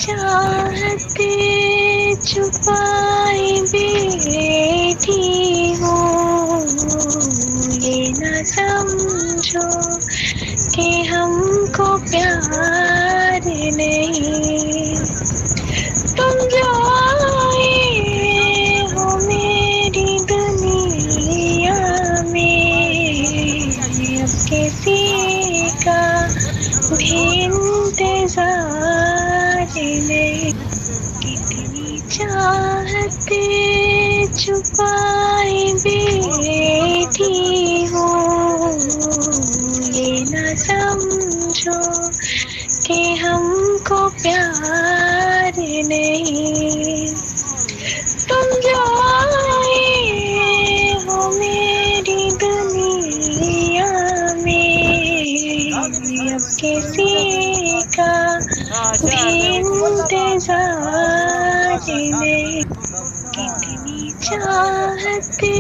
चाहते छुपाए बैठी हूँ, ये न समझो कि हमको प्यार नहीं। तुम जो आए हो मेरी दुनिया में, अब किसी का भी इंतजार नहीं। कितनी चाहते छुपाए बैठी हूँ, ये न समझो कि हमको प्यार नहीं। तुम जो आए हो मेरी दुनिया में, अब किसी का भी इंतजार नहीं। कितनी चाहते